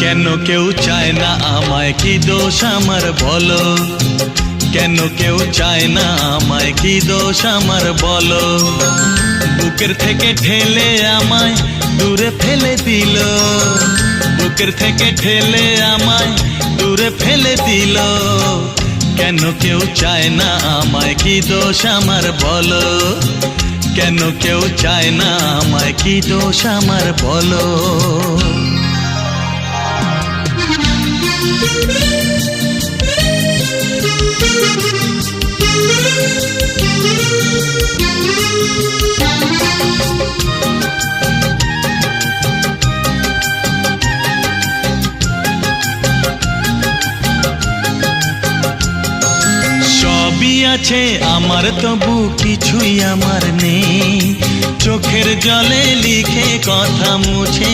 কেন কেউ চায় না আমায়, কি দোষ আমার বলো? কেন কেউ চায় না আমায়, কি দোষ আমার বলো? বুকের থেকে ঠেলে আমায় দূরে ফেলে দিল, বুকের থেকে ঠেলে আমায় দূরে ফেলে দিল। কেন কেউ চায় না আমায়, কি দোষ আমার বলো? কেন কেউ চায় না আমায়, কি দোষ আমার বলো? সবই আছে আমার, তবু কিছুই আমার নেই। চোখের জলে লিখে কথা মুছে